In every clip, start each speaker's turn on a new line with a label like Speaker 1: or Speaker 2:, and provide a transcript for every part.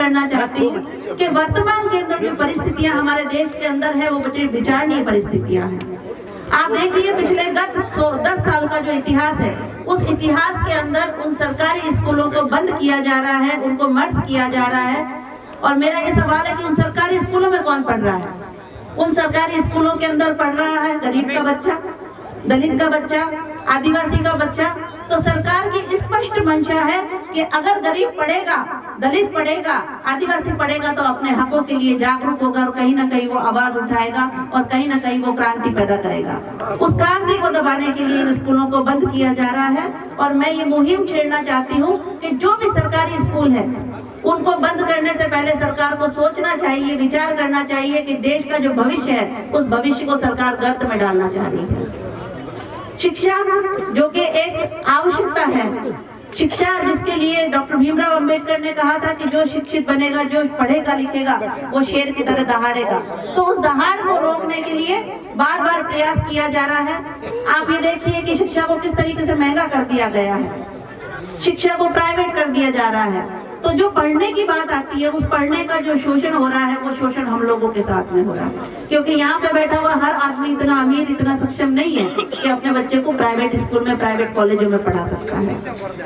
Speaker 1: करना चाहती हूँ कि वर्तमान के अंदर जो परिस्थितियां हमारे देश के अंदर है वो बड़ी विचारणीय परिस्थितियां हैं। आप देखिए पिछले गत 10 साल का जो इतिहास है, उस इतिहास के अंदर उन सरकारी स्कूलों को बंद किया जा रहा है, उनको मर्ज किया जा रहा है। और मेरा ये सवाल है कि उन सरकारी स्कूलों में कौन पढ़ रहा है? उन सरकारी स्कूलों के अंदर पढ़ रहा है गरीब का बच्चा, दलित का बच्चा, आदिवासी का बच्चा। तो सरकार की स्पष्ट मंशा है कि अगर गरीब पढ़ेगा, दलित पढ़ेगा, आदिवासी पढ़ेगा तो अपने हकों के लिए जागरूक होगा और कहीं ना कहीं वो आवाज उठाएगा और कहीं ना कहीं वो क्रांति पैदा करेगा। उस क्रांति को दबाने के लिए इन स्कूलों को बंद किया जा रहा है। और मैं ये मुहिम छेड़ना चाहती हूँ कि जो भी सरकारी स्कूल है उनको बंद करने से पहले सरकार को सोचना चाहिए, विचार करना चाहिए कि देश का जो भविष्य है उस भविष्य को सरकार गर्त में डालना चाह रही है। शिक्षा जो कि एक आवश्यकता है, शिक्षा जिसके लिए डॉक्टर भीमराव अंबेडकर ने कहा था कि जो शिक्षित बनेगा, जो पढ़ेगा लिखेगा, वो शेर की तरह दहाड़ेगा। तो उस दहाड़ को रोकने के लिए बार बार प्रयास किया जा रहा है। आप ये देखिए कि शिक्षा को किस तरीके से महंगा कर दिया गया है, शिक्षा को प्राइवेट कर दिया जा रहा है। तो जो पढ़ने की बात आती है, उस पढ़ने का जो शोषण हो रहा है वो शोषण हम लोगों के साथ में हो रहा है, क्योंकि यहाँ पे बैठा हुआ हर आदमी इतना अमीर, इतना सक्षम नहीं है कि अपने बच्चे को प्राइवेट स्कूल में, प्राइवेट कॉलेजों में पढ़ा सकता है।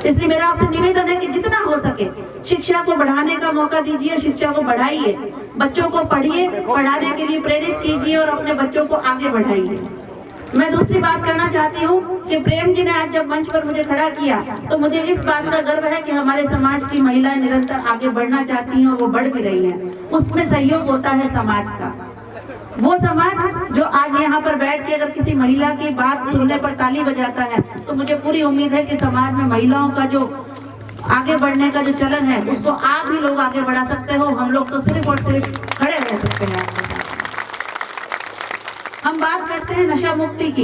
Speaker 1: इसलिए मेरा आपसे निवेदन है कि जितना हो सके शिक्षा को बढ़ाने का मौका दीजिए, शिक्षा को बढ़ाइए, बच्चों को पढ़िए, पढ़ाने के लिए प्रेरित कीजिए और अपने बच्चों को आगे बढ़ाइए। मैं दूसरी बात करना चाहती हूँ कि प्रेम जी ने आज जब मंच पर मुझे खड़ा किया तो मुझे इस बात का गर्व है कि हमारे समाज की महिलाएं निरंतर आगे बढ़ना चाहती हैं और वो बढ़ भी रही हैं। उसमें सहयोग होता है समाज का। वो समाज जो आज यहाँ पर बैठ के अगर किसी महिला की बात सुनने पर ताली बजाता है, तो मुझे पूरी उम्मीद है कि समाज में महिलाओं का जो आगे बढ़ने का जो चलन है उसको आप ही लोग आगे बढ़ा सकते हो। हम लोग तो सिर्फ और सिर्फ खड़े रह सकते हैं। हम बात करते हैं नशा मुक्ति की,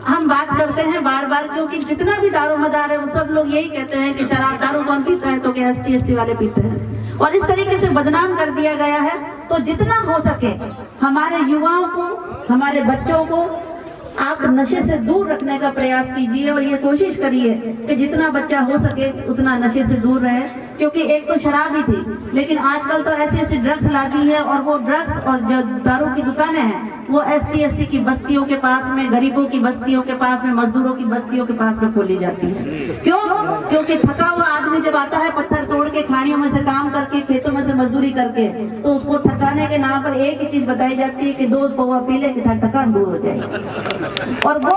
Speaker 1: हम बात करते हैं बार बार, क्योंकि जितना भी दारू मदार है वो सब लोग यही कहते हैं कि शराब दारू कौन पीता है, तो कि ST SC वाले पीते हैं। और इस तरीके से बदनाम कर दिया गया है। तो जितना हो सके हमारे युवाओं को, हमारे बच्चों को आप नशे से दूर रखने का प्रयास कीजिए और ये कोशिश करिए कि जितना बच्चा हो सके उतना नशे से दूर रहे। क्योंकि एक तो शराब ही थी, लेकिन आजकल तो ऐसी ऐसी ड्रग्स ला दी है, और वो ड्रग्स और जो दारू की दुकानें हैं वो ST SC की बस्तियों के पास में, गरीबों की बस्तियों के पास में, मजदूरों की बस्तियों के पास में खोली जाती है। क्यों? क्योंकि थका हुआ आदमी जब आता है पत्थर तोड़ के, खानियों में से काम करके, खेतों में से मजदूरी करके, तो उसको थकाने के नाम पर एक ही चीज बताई जाती है कि 2 पौवा पी ले कि थकान दूर हो जाएगी। और वो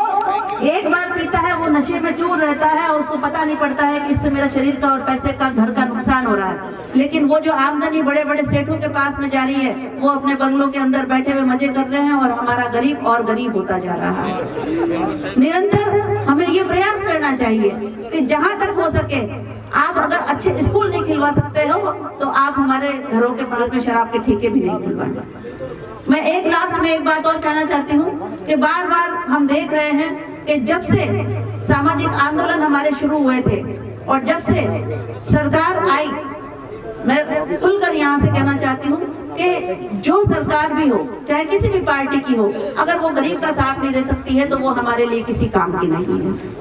Speaker 1: एक बार पीता है, वो नशे में चूर रहता है और उसको पता नहीं पड़ता है कि इससे मेरा शरीर का और पैसे का, घर का नुकसान हो रहा है। लेकिन वो जो आमदनी बड़े बड़े सेठों के पास में जा रही है, वो अपने बंगलों के अंदर बैठे हुए मजे कर रहे हैं और हमारा गरीब और गरीब होता जा रहा है। निरंतर हमें ये प्रयास करना चाहिए कि जहां तक हो सके, आप अगर अच्छे स्कूल नहीं खिलवा सकते हो तो आप हमारे घरों के पास में शराब के ठेके भी नहीं खुलवाना। मैं एक लास्ट में एक बात और कहना चाहती हूँ कि बार बार हम देख रहे हैं कि जब से सामाजिक आंदोलन हमारे शुरू हुए थे और जब से सरकार आई, मैं खुलकर यहाँ से कहना चाहती हूँ कि जो सरकार भी हो, चाहे किसी भी पार्टी की हो, अगर वो गरीब का साथ नहीं दे सकती है तो वो हमारे लिए किसी काम की नहीं है।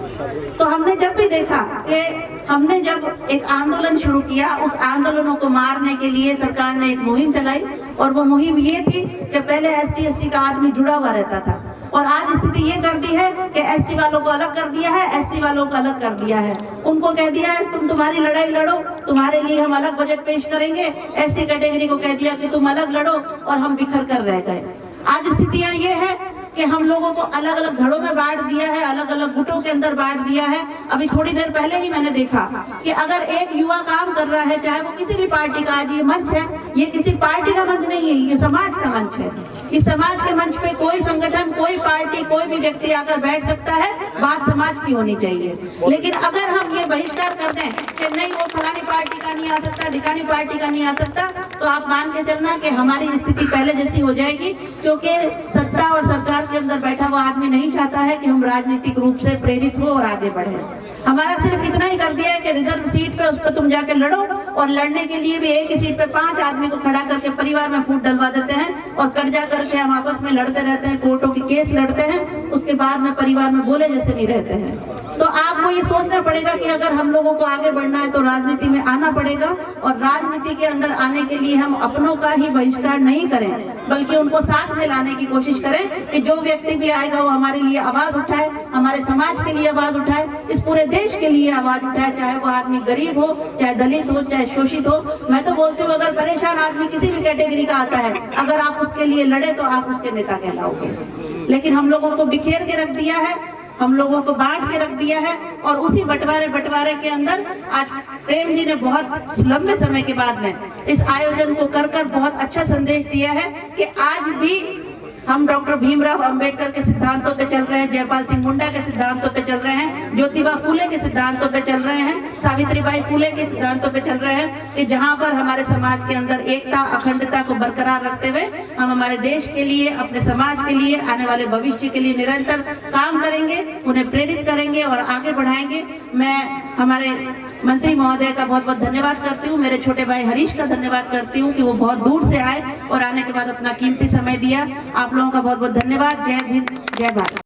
Speaker 1: तो हमने जब भी देखा कि हमने जब एक आंदोलन शुरू किया, उस आंदोलनों को मारने के लिए सरकार ने एक मुहिम चलाई, और वो मुहिम ये थी कि पहले ST SC का आदमी जुड़ा हुआ रहता था, और आज स्थिति ये कर दी है कि ST वालों को अलग कर दिया है, SC वालों को अलग कर दिया है। उनको कह दिया है तुम तुम्हारी लड़ाई लड़ो, तुम्हारे लिए हम अलग बजट पेश करेंगे। SC कैटेगरी को कह दिया कि तुम अलग लड़ो, और हम बिखर कर रह गए। आज स्थितियां ये है कि हम लोगों को अलग अलग घरों में बांट दिया है, अलग अलग गुटों के अंदर बांट दिया है। अभी थोड़ी देर पहले ही मैंने देखा कि अगर एक युवा काम कर रहा है, चाहे वो किसी भी पार्टी का, आज ये मंच है, ये किसी पार्टी का मंच नहीं है, ये समाज का मंच है। इस समाज के मंच पे कोई संगठन, कोई पार्टी, कोई भी व्यक्ति आकर बैठ सकता है, बात समाज की होनी चाहिए। लेकिन अगर हम ये बहिष्कार कर दें कि नहीं वो फलानी पार्टी का नहीं आ सकता, ढिकानी पार्टी का नहीं आ सकता, तो आप मान के चलना कि हमारी स्थिति पहले जैसी हो जाएगी। क्योंकि सत्ता और सरकार के अंदर बैठा हुआ आदमी नहीं चाहता है कि हम राजनीतिक रूप से प्रेरित हो और आगे बढ़े। हमारा सिर्फ इतना ही कर दिया है कि रिजर्व सीट पे उस पर तुम जाके लड़ो, और लड़ने के लिए भी एक ही सीट पे 5 आदमी को खड़ा करके परिवार में फूट डलवा देते हैं, और कर्जा करके हम आपस में लड़ते रहते हैं, कोर्टों के केस लड़ते हैं, उसके बाद में परिवार में बोले जैसे नहीं रहते हैं। तो आपको ये सोचना पड़ेगा कि अगर हम लोगों को आगे बढ़ना है तो राजनीति में आना पड़ेगा, और राजनीति के अंदर आने के लिए हम अपनों का ही बहिष्कार नहीं करें, बल्कि उनको साथ में लाने की कोशिश करें कि जो व्यक्ति भी आएगा वो हमारे लिए आवाज उठाए, हमारे समाज के लिए आवाज उठाए, इस पूरे देश के लिए आवाज उठाए, चाहे वो आदमी गरीब हो, चाहे दलित हो, चाहे शोषित हो। मैं तो बोलती हूँ अगर परेशान आदमी किसी भी कैटेगरी का आता है, अगर आप उसके लिए लड़े तो आप उसके नेता कहलाओगे। लेकिन हम लोगों को बिखेर के रख दिया है, हम लोगों को बांट के रख दिया है, और उसी बंटवारे के अंदर आज प्रेम जी ने बहुत लंबे समय के बाद में इस आयोजन को कर बहुत अच्छा संदेश दिया है कि आज भी हम डॉक्टर भीमराव अंबेडकर के सिद्धांतों पे चल रहे हैं, जयपाल सिंह मुंडा के सिद्धांतों पे चल रहे हैं, ज्योतिबा फूले के सिद्धांतों पे चल रहे हैं, सावित्रीबाई फूले के सिद्धांतों पे चल रहे हैं, कि जहां पर हमारे समाज के अंदर एकता अखंडता को बरकरार रखते हुए हम हमारे देश के लिए, अपने समाज के लिए, आने वाले भविष्य के लिए निरंतर काम करेंगे, उन्हें प्रेरित करेंगे और आगे बढ़ाएंगे। मैं हमारे मंत्री महोदय का बहुत बहुत धन्यवाद करती हूँ, मेरे छोटे भाई हरीश का धन्यवाद करती हूँ कि वो बहुत दूर से आए और आने के बाद अपना कीमती समय दिया। आप लोगों का बहुत बहुत धन्यवाद। जय हिंद, जय भारत।